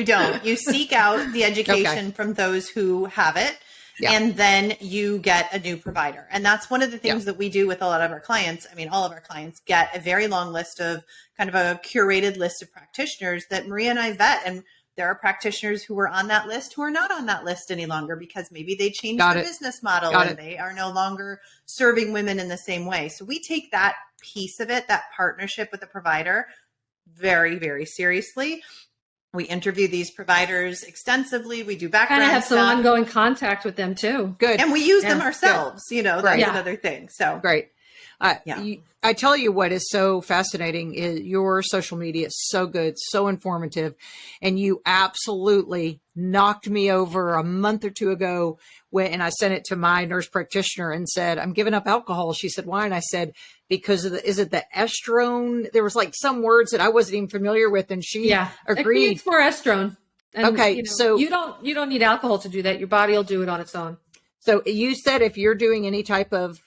don't. You seek out the education from those who have it, and then you get a new provider. And that's one of the things that we do with a lot of our clients. I mean, all of our clients get a very long list of kind of a curated list of practitioners that Maria and I vet. And there are practitioners who were on that list who are not on that list any longer because maybe they changed their business model and they are no longer serving women in the same way. So we take that piece of it, that partnership with the provider, very, very seriously. We interview these providers extensively. We do background kind of have stuff. some ongoing contact with them too. Good. And we use them ourselves. Good. You know, that's another thing. So great. I tell you what is so fascinating is your social media is so good, so informative. And you absolutely knocked me over a month or two ago and I sent it to my nurse practitioner and said, I'm giving up alcohol. She said, why? And I said, because of is it the estrone? There was like some words that I wasn't even familiar with. And she agreed. It creates more estrone. And, okay. So you don't need alcohol to do that. Your body will do it on its own. So you said if you're doing any type of,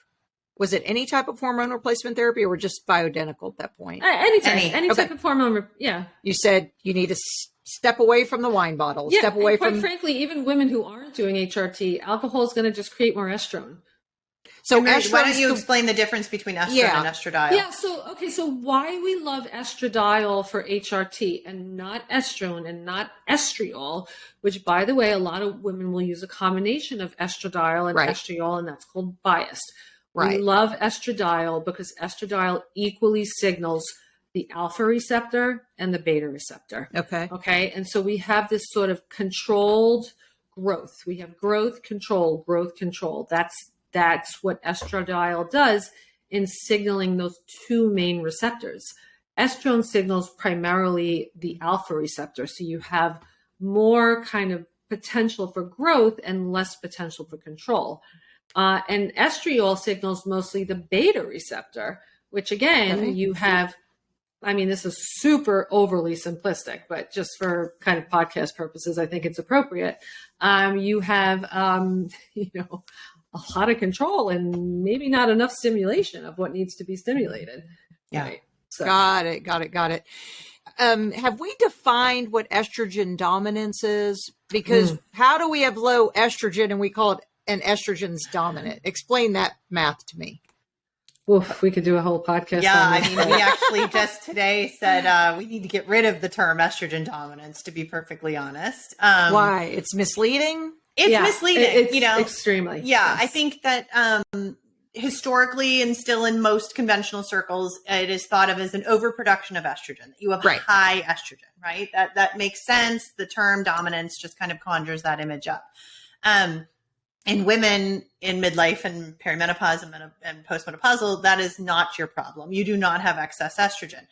was it any type of hormone replacement therapy or just bioidentical at that point? Any type of hormone. You said you need to step away from the wine bottle, step away quite from. Frankly, even women who aren't doing HRT, alcohol is going to just create more estrone. So why don't you explain the difference between estrogen and estradiol? Yeah. So why we love estradiol for HRT and not estrone and not estriol, which by the way, a lot of women will use a combination of estradiol and estriol, and that's called biased. We love estradiol because estradiol equally signals the alpha receptor and the beta receptor. Okay. And so we have this sort of controlled growth. We have growth control. That's what estradiol does in signaling those two main receptors. Estrone signals primarily the alpha receptor. So you have more kind of potential for growth and less potential for control. And estriol signals mostly the beta receptor, which again, you have, I mean, this is super overly simplistic, but just for kind of podcast purposes, I think it's appropriate. You have, a lot of control and maybe not enough stimulation of what needs to be stimulated. Yeah. Right? So. Got it. Have we defined what estrogen dominance is? Because how do we have low estrogen and we call it an estrogen's dominant? Explain that math to me. Oof, we could do a whole podcast. Yeah, we actually just today said we need to get rid of the term estrogen dominance, to be perfectly honest. Why? It's misleading? It's misleading, it's extremely. Yeah, yes. I think that historically and still in most conventional circles, it is thought of as an overproduction of estrogen. You have high estrogen, right? That makes sense. The term dominance just kind of conjures that image up. In women in midlife and perimenopause and postmenopausal, that is not your problem. You do not have excess estrogen.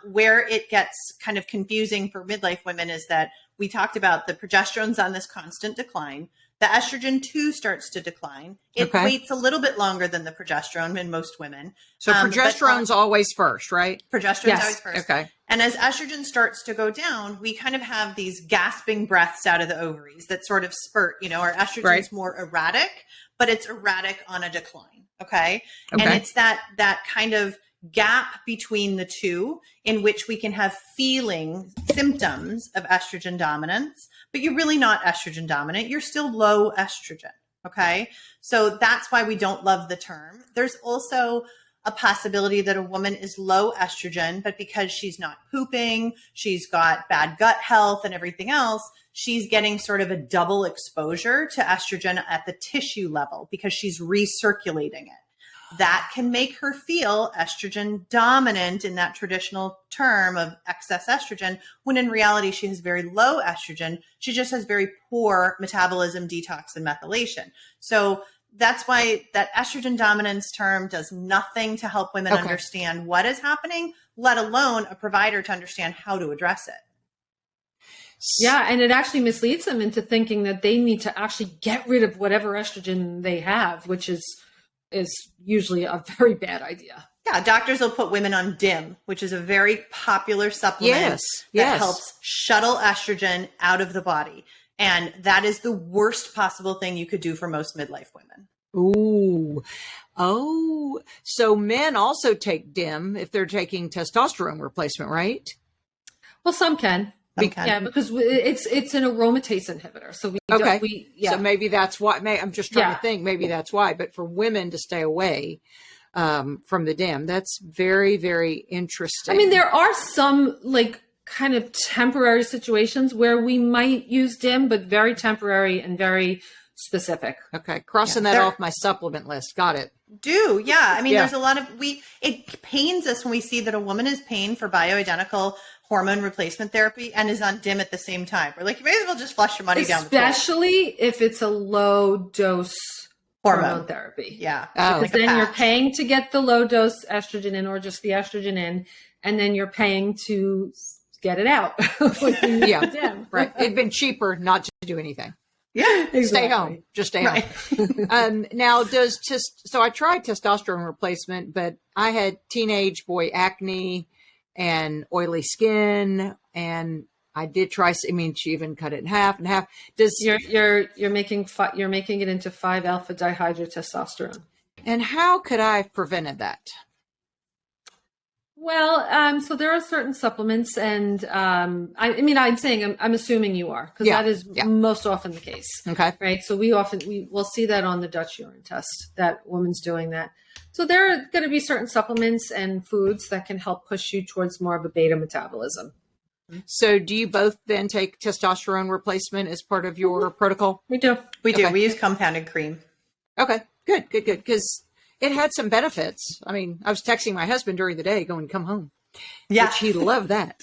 Where it gets kind of confusing for midlife women is that we talked about the progesterone's on this constant decline. The estrogen too starts to decline. It waits a little bit longer than the progesterone in most women. So progesterone's always first, right? Progesterone's always first. Okay. And as estrogen starts to go down, we kind of have these gasping breaths out of the ovaries that sort of spurt, our estrogen's more erratic, but it's erratic on a decline. Okay. And it's that kind of gap between the two in which we can have symptoms of estrogen dominance, but you're really not estrogen dominant. You're still low estrogen. Okay. So that's why we don't love the term. There's also a possibility that a woman is low estrogen, but because she's not pooping, she's got bad gut health and everything else, she's getting sort of a double exposure to estrogen at the tissue level because she's recirculating it. That can make her feel estrogen dominant in that traditional term of excess estrogen, when in reality, she has very low estrogen. She just has very poor metabolism, detox, and methylation. So that's why that estrogen dominance term does nothing to help women understand what is happening, let alone a provider to understand how to address it. Yeah, and it actually misleads them into thinking that they need to actually get rid of whatever estrogen they have, which is is usually a very bad idea. Yeah, doctors will put women on DIM, which is a very popular supplement that helps shuttle estrogen out of the body. And that is the worst possible thing you could do for most midlife women. Ooh. Oh, so men also take DIM if they're taking testosterone replacement, right? Well, some can. Yeah, because it's an aromatase inhibitor. So so maybe that's why. I'm just trying to think. Maybe that's why. But for women to stay away from the DIM, that's very, very interesting. I mean, there are some like kind of temporary situations where we might use DIM, but very temporary and very specific. Okay, crossing that off my supplement list. Got it. I mean, there's a lot of it pains us when we see that a woman is paying for bioidentical hormone replacement therapy and is on DIM at the same time. We're like, you may as well just flush your money down the toilet. Especially if it's a low dose hormone therapy. Yeah. Because then you're paying to get the low dose estrogen in, or just the estrogen in, and then you're paying to get it out. Right. It'd been cheaper not to do anything. Yeah, exactly. Stay home. Just stay home. Now, so I tried testosterone replacement, but I had teenage boy acne and oily skin, and I did try. I mean, she even cut it in half and half. You're making it into 5-alpha dihydrotestosterone. And how could I have prevented that? Well, so there are certain supplements, and I'm assuming you are, because that is most often the case. Okay. Right. So we'll see that on the Dutch urine test, that woman's doing that. So there are going to be certain supplements and foods that can help push you towards more of a beta metabolism. So do you both then take testosterone replacement as part of your protocol? We do. We do. We use compounded cream. Okay, good. Because it had some benefits. I mean, I was texting my husband during the day going, come home. Yeah. Which he loved that.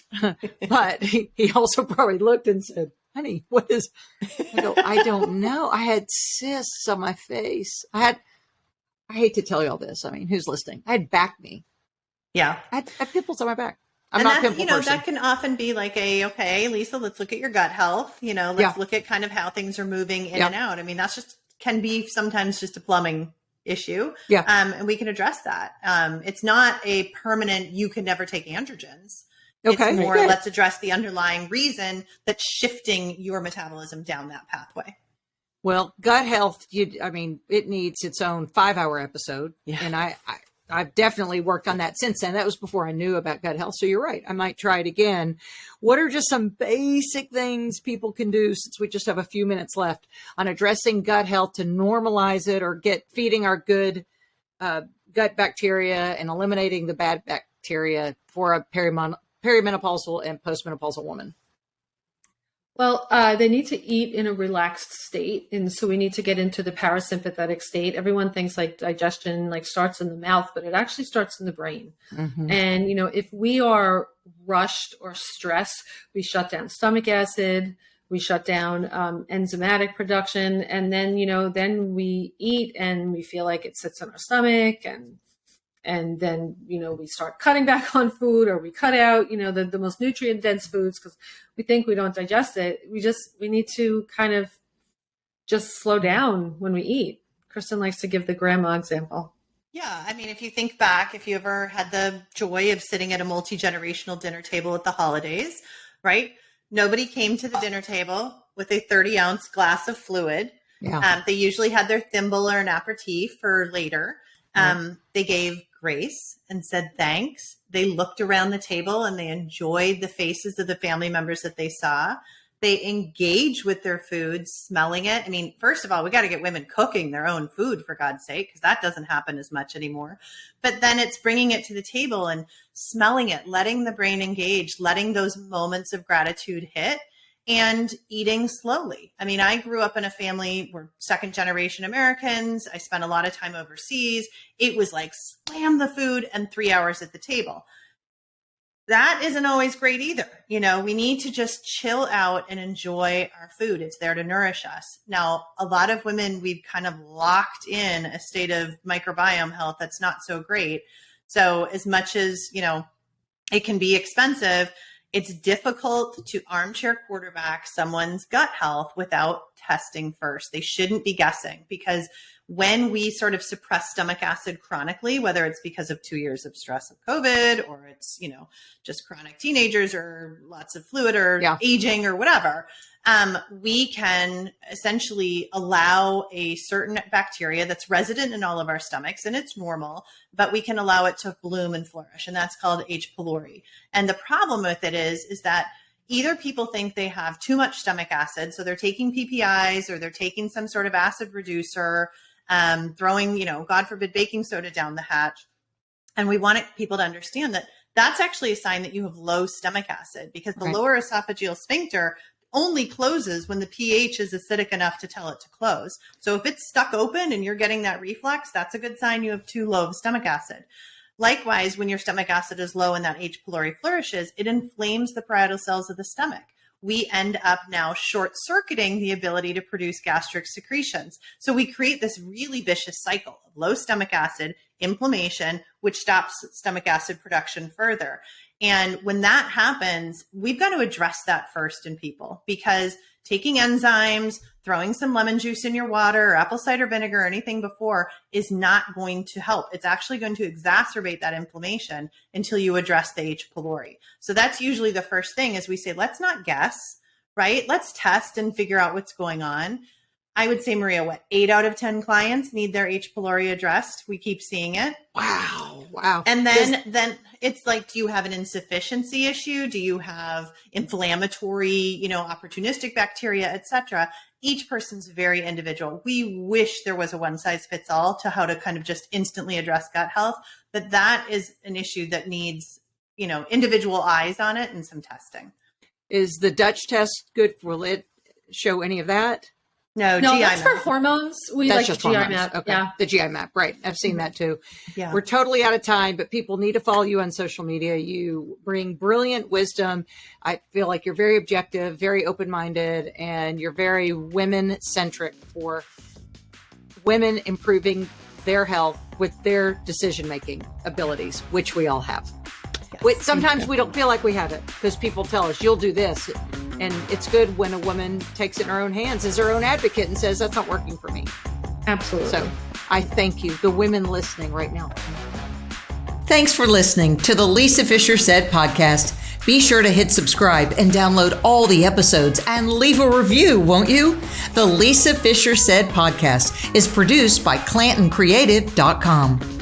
But he also probably looked and said, honey, what is, I go, I don't know. I had cysts on my face. I hate to tell you all this. I mean, who's listening? I had back knee. Yeah. I had pimples on my back. That can often be like okay, Lisa, let's look at your gut health. Let's look at kind of how things are moving in and out. I mean, that's can be sometimes just a plumbing issue. Yeah. And we can address that. It's not a permanent, you can never take androgens. Okay. It's more, let's address the underlying reason that's shifting your metabolism down that pathway. Well, gut health, it needs its own 5-hour episode. Yeah. And I've definitely worked on that since then. That was before I knew about gut health. So you're right. I might try it again. What are just some basic things people can do, since we just have a few minutes left, on addressing gut health to normalize it or feeding our good gut bacteria and eliminating the bad bacteria for a perimenopausal and postmenopausal woman? Well, they need to eat in a relaxed state. And so we need to get into the parasympathetic state. Everyone thinks like digestion starts in the mouth, but it actually starts in the brain. Mm-hmm. And, if we are rushed or stressed, we shut down stomach acid, we shut down enzymatic production. And then, then we eat and we feel like it sits in our stomach, and then, we start cutting back on food, or we cut out, the most nutrient dense foods because we think we don't digest it. We need to kind of just slow down when we eat. Kristin likes to give the grandma example. Yeah. I mean, if you think back, if you ever had the joy of sitting at a multi-generational dinner table at the holidays, right? Nobody came to the dinner table with a 30-ounce glass of fluid. Yeah. They usually had their thimble or an aperitif for later. They gave grace and said thanks. They looked around the table and they enjoyed the faces of the family members that they saw. They engaged with their food, smelling it. I mean, first of all, we got to get women cooking their own food, for God's sake, because that doesn't happen as much anymore. But then it's bringing it to the table and smelling it, letting the brain engage, letting those moments of gratitude hit, and eating slowly. I mean, I grew up in a family, we're second generation Americans. I spent a lot of time overseas. It was like slam the food and 3 hours at the table. That isn't always great either. We need to just chill out and enjoy our food. It's there to nourish us. Now, a lot of women, we've kind of locked in a state of microbiome health that's not so great. So as much as, it can be expensive, it's difficult to armchair quarterback someone's gut health without testing first. They shouldn't be guessing, because when we sort of suppress stomach acid chronically, whether it's because of 2 years of stress of COVID, or it's, just chronic teenagers or lots of fluid or aging or whatever, we can essentially allow a certain bacteria that's resident in all of our stomachs, and it's normal, but we can allow it to bloom and flourish. And that's called H. pylori. And the problem with it is that either people think they have too much stomach acid, so they're taking PPIs, or they're taking some sort of acid reducer, throwing, God forbid, baking soda down the hatch. And we want people to understand that that's actually a sign that you have low stomach acid, because the lower esophageal sphincter only closes when the pH is acidic enough to tell it to close. So if it's stuck open and you're getting that reflux, that's a good sign you have too low of stomach acid. Likewise, when your stomach acid is low and that H. pylori flourishes, it inflames the parietal cells of the stomach. We end up now short-circuiting the ability to produce gastric secretions. So we create this really vicious cycle of low stomach acid, inflammation, which stops stomach acid production further. And when that happens, we've got to address that first in people, because taking enzymes, throwing some lemon juice in your water or apple cider vinegar or anything before is not going to help. It's actually going to exacerbate that inflammation until you address the H. pylori. So that's usually the first thing, is we say, let's not guess, right? Let's test and figure out what's going on. I would say, Maria, 8 out of 10 clients need their H. pylori addressed. We keep seeing it. Wow. And then it's like, do you have an insufficiency issue? Do you have inflammatory, opportunistic bacteria, etc.? Each person's very individual. We wish there was a one size fits all to how to kind of just instantly address gut health, but that is an issue that needs, individual eyes on it and some testing. Is the Dutch test good? Will it show any of that? No, GI that's map. For hormones. We that's like just the GI hormones. map. Okay. Yeah. The GI map. Right. I've seen that too. Yeah. We're totally out of time, but people need to follow you on social media. You bring brilliant wisdom. I feel like you're very objective, very open-minded, and you're very women-centric for women improving their health with their decision-making abilities, which we all have. Sometimes we don't feel like we have it, because people tell us, you'll do this. And it's good when a woman takes it in her own hands, is her own advocate, and says, that's not working for me. Absolutely. So I thank you, the women listening right now. Thanks for listening to the Lisa Fisher Said podcast. Be sure to hit subscribe and download all the episodes and leave a review, won't you? The Lisa Fisher Said podcast is produced by ClantonCreative.com.